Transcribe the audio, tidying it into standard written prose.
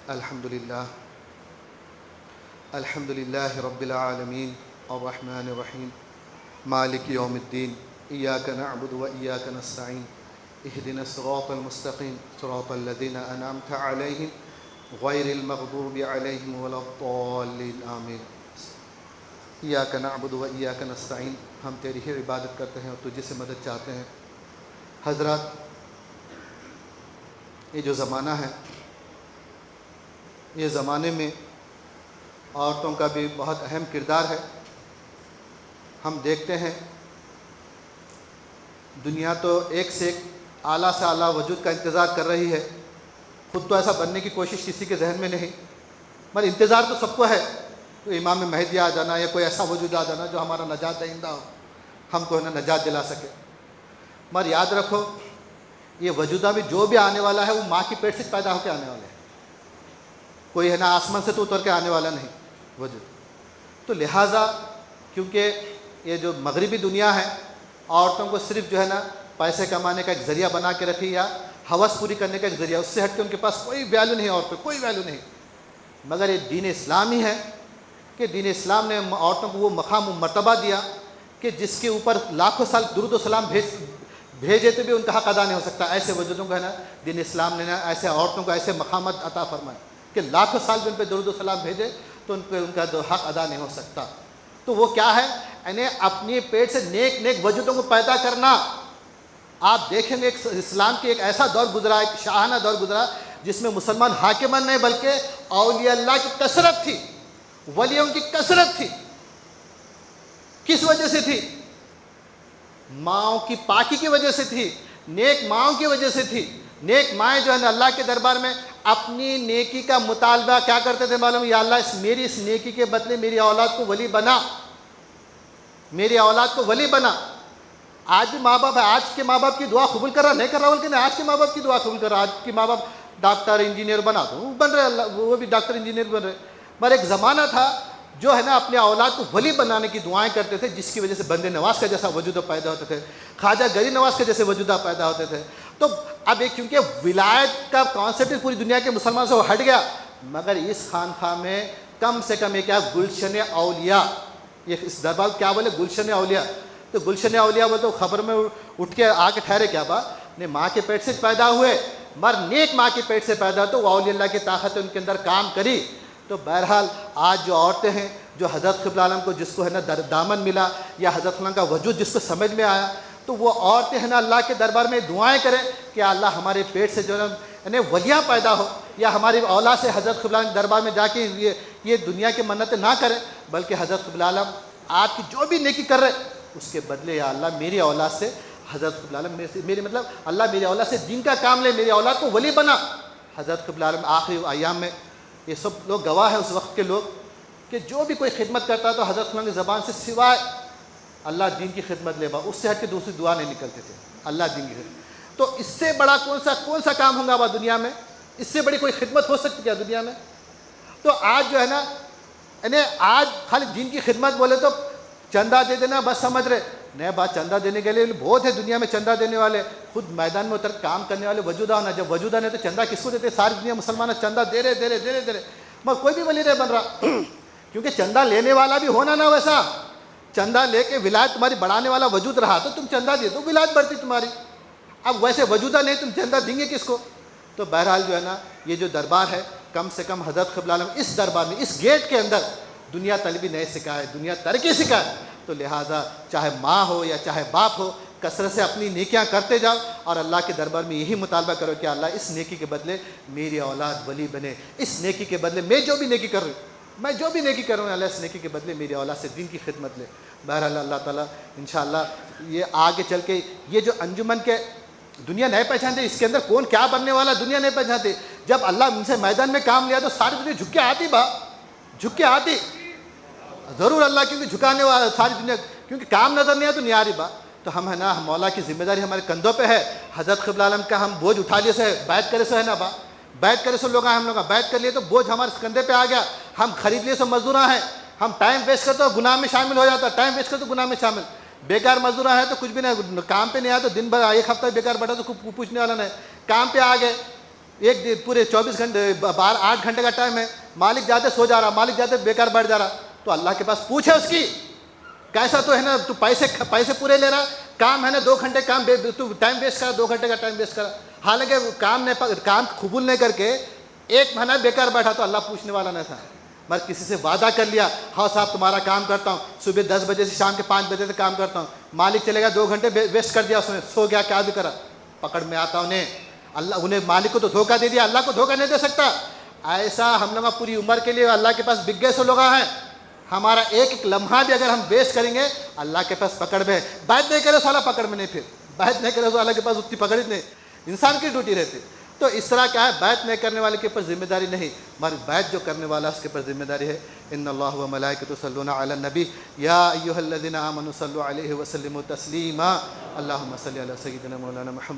الحمد للہ رب العالمین الرحمن الرحیم مالک یوم الدین ایاک نعبد و ایاک نستعین اہدنا الصراط المستقیم صراط الذین انعمت علیہم غیر المغضوب علیہم ولا الضالین آمین۔ ایاک نعبد و ایاک نستعین، ہم تیری ہی عبادت کرتے ہیں اور تجھ سے مدد چاہتے ہیں۔ حضرات، یہ جو زمانہ ہے، یہ زمانے میں عورتوں کا بھی بہت اہم کردار ہے۔ ہم دیکھتے ہیں دنیا تو ایک سے ایک اعلیٰ سے اعلیٰ وجود کا انتظار کر رہی ہے، خود تو ایسا بننے کی کوشش کسی کے ذہن میں نہیں، مگر انتظار تو سب کو ہے کہ امام مہدی آ جانا یا کوئی ایسا وجود آ جانا جو ہمارا نجات دہندہ ہو، ہم کو نجات دلا سکے۔ مگر یاد رکھو، یہ وجودہ بھی جو بھی آنے والا ہے وہ ماں کی پیٹ سے پیدا ہو کے آنے والا ہے، کوئی آسمان سے تو اتر کے آنے والا نہیں وجود۔ تو لہٰذا کیونکہ یہ جو مغربی دنیا ہے عورتوں کو صرف پیسے کمانے کا ایک ذریعہ بنا کے رکھی یا ہوس پوری کرنے کا ایک ذریعہ، اس سے ہٹ کے ان کے پاس کوئی ویلیو نہیں ہے، عورت پہ کوئی ویلیو نہیں۔ مگر یہ دین اسلام ہی ہے کہ دین اسلام نے عورتوں کو وہ مقام و مرتبہ دیا کہ جس کے اوپر لاکھوں سال درود و سلام بھیجے تو بھی ان کا حق ادا نہیں ہو سکتا۔ ایسے وجودوں کو دین اسلام نے ایسے عورتوں کو ایسے مقامات عطا فرمائے کہ لاکھوں سال بھی ان پہ درود و سلام بھیجے تو ان کا حق ادا نہیں ہو سکتا۔ تو وہ کیا ہے؟ یعنی اپنی پیٹ سے نیک نیک وجودوں کو پیدا کرنا۔ آپ دیکھیں گے اسلام کی ایک ایسا دور گزرا، ایک شاہانہ دور گزرا جس میں مسلمان حاکمان نہیں بلکہ اولیاء اللہ کی کثرت تھی، ولیوں کی کثرت تھی۔ کس وجہ سے تھی؟ ماؤں کی پاکی کی وجہ سے تھی، نیک ماؤں کی وجہ سے تھی۔ نیک مائیں جو اللہ کے دربار میں اپنی نیکی کا مطالبہ کیا کرتے تھے معلوم؟ یا اللہ میری اس نیکی کے بدلے میری اولاد کو ولی بنا، میری اولاد کو ولی بنا۔ آج بھی ماں باپ ہے، آج کے ماں باپ کی دعا قبول کر رہا نہیں کر رہا بلکہ نہیں، آج کے ماں باپ کی دعا قبول کر رہا۔ آج کے ماں باپ ڈاکٹر انجینئر بنا دو، وہ بن رہے، اللہ وہ بھی ڈاکٹر انجینئر بن رہے۔ مگر ایک زمانہ تھا جو اپنے اولاد کو ولی بنانے کی دعائیں کرتے تھے، جس کی وجہ سے بندے نواز کا جیسا وجودہ پیدا ہوتے تھے، خواجہ غریب نواز کے جیسے وجودہ پیدا ہوتے تھے۔ تو اب ایک کیونکہ ولایت کا کانسیپٹ پوری دنیا کے مسلمان سے وہ ہٹ گیا، مگر اس خانقاہ میں کم سے کم ایک گلشن اولیاء، یہ اس دربار کیا بولے؟ گلشن اولیاء۔ تو گلشن اولیاء وہ تو خبر میں اٹھ کے آ کے ٹھہرے کیا با؟ نہیں، ماں کے پیٹ سے پیدا ہوئے، مگر نیک ماں کے پیٹ سے پیدا تو وہ اولیاء اللہ کی طاقت ان کے اندر کام کری۔ تو بہرحال آج جو عورتیں ہیں جو حضرت قبلہ عالم کو جس کو دامن ملا یا حضرت قبلہ کا وجود جس کو سمجھ میں آیا، تو وہ عورتیں اللہ کے دربار میں دعائیں کریں کہ اللہ ہمارے پیٹ سے ولیاں پیدا ہو، یا ہماری اولاد سے حضرت قبلہ کے دربار میں جا کے یہ دنیا کی منتیں نہ کریں، بلکہ حضرت قبلہ عالم آپ کی جو بھی نیکی کر رہے اس کے بدلے یا اللہ میری اولاد سے حضرت قبلہ عالم میری مطلب اللہ میری اولاد سے دین کا کام لے، میری اولاد کو ولی بنا۔ حضرت قبلہ عالم آخری ایام میں یہ سب لوگ گواہ ہیں اس وقت کے لوگ کہ جو بھی کوئی خدمت کرتا تو حضرت قبلہ کی زبان سے سوائے اللہ دین کی خدمت لے با، اس سے ہٹ کے دوسری دعا نہیں نکلتے تھے، اللہ دین کی خدمت۔ تو اس سے بڑا کون سا کام ہوگا دنیا میں؟ اس سے بڑی کوئی خدمت ہو سکتی کیا دنیا میں؟ تو آج جو یعنی آج خالی دین کی خدمت بولے تو چندہ دے دینا بس سمجھ رہے نئے بات۔ چندہ دینے کے لیے بہت ہے دنیا میں چندہ دینے والے، خود میدان میں اتر کام کرنے والے وجودہ ہونا۔ جب وجودہ نہیں تو چندہ کس کو دیتے؟ ساری دنیا مسلمان چندہ دے رہے مگر کوئی بھی ولی نہیں بن رہا، کیونکہ چندہ لینے والا بھی ہونا نا ویسا۔ چندہ لے کے ولایت تمہاری بڑھانے والا وجود رہا تو تم چندہ دے تو ولایت بڑھتی تمہاری۔ اب ویسے وجودہ نہیں، تم چندہ دیں گے کس کو؟ تو بہرحال جو یہ جو دربار ہے، کم سے کم حضرت قبلہ عالم اس دربار میں اس گیٹ کے اندر دنیا طلبی نہیں سکھائے، دنیا ترقی سکھائے۔ تو لہٰذا چاہے ماں ہو یا چاہے باپ ہو، کثرت سے اپنی نیکیاں کرتے جاؤ اور اللہ کے دربار میں یہی مطالبہ کرو کہ اللہ اس نیکی کے بدلے میری اولاد ولی بنے، اس نیکی کے بدلے میں جو بھی نیکی کر رہا ہوں اللہ اس نیکی کے بدلے میری اولاد سے دین کی خدمت لے۔ بہرحال اللہ تعالیٰ انشاءاللہ یہ آگے چل کے یہ جو انجمن کے دنیا نہیں پہچانتے اس کے اندر کون کیا بننے والا دنیا نہیں پہچانتے۔ جب اللہ ان سے میدان میں کام لیا تو ساری دنیا جھک کے آتی ضرور اللہ، کیونکہ جھکانے والا ساری دنیا، کیونکہ کام نظر نہیں آیا تو نہیں آ رہی بات۔ تو ہم مولا کی ذمہ داری ہمارے کندھوں پہ ہے۔ حضرت قبلہ عالم کا ہم بوجھ اٹھا لیے سے بیعت کرے سے بیعت کرے سے لوگ آئے، ہم لوگ بیعت کر لیے تو بوجھ ہمارے کندھے پہ آ گیا۔ ہم خرید لیے سے مزدوراں ہیں، ہم ٹائم ویسٹ کرتے تو گناہ میں شامل ہو جاتا، ٹائم ویسٹ کرتے تو گناہ میں شامل۔ بیکار مزدوراں ہیں تو کچھ بھی نہیں، کام پہ نہیں آیا تو دن بھر ایک ہفتہ بیکار بیٹھا تو پوچھنے والا نہیں، کام پہ آ گئے ایک دن پورے 24 گھنٹے 8 گھنٹے کا ٹائم ہے، مالک جاتے سو جا رہا، مالک جاتے بیکار بیٹھ جا رہا، تو اللہ کے پاس پوچھے اس کی کیسا تو ہے نا، تو پیسے پورے لے رہا، کام ہے نا 2 گھنٹے کام تو ٹائم ویسٹ کرا، 2 گھنٹے کا ٹائم ویسٹ کرا، حالانکہ کام قبول نہیں کر کے 1 مہینہ بیکار بیٹھا تو اللہ پوچھنے والا نہیں تھا، مگر کسی سے وعدہ کر لیا، ہاں صاحب تمہارا کام کرتا ہوں، صبح 10 بجے سے شام کے 5 بجے تک کام کرتا ہوں، مالک چلے گا 2 گھنٹے ویسٹ کر دیا، اس نے سو گیا، کیا بھی کرا، پکڑ میں آتا انہیں مالک کو تو دھوکہ دے دیا، اللہ کو دھوکہ نہیں دے سکتا۔ ایسا ہم لوگ پوری عمر کے لیے اللہ کے پاس بک گئے سو لوگ ہیں، ہمارا ایک لمحہ بھی اگر ہم ویسٹ کریں گے اللہ کے پاس پکڑ میں، بیعت نہیں کرے سو اللہ پکڑ میں نہیں، پھر بیعت نہیں کرے سو اللہ کے پاس اتنی پکڑ ہی نہیں، انسان کی ڈیوٹی رہتی۔ تو اس طرح کیا ہے، بیعت نہیں کرنے والے کے اوپر ذمہ داری نہیں، مگر بیعت جو کرنے والا اس کے اوپر ذمہ داری ہے۔ ان اللہ و ملائکۃ یصلون علی النبی یا ایھا الذین آمنوا صلوا علیہ وسلموا تسلیما، اللہم صل علی سیدنا مولانا محمد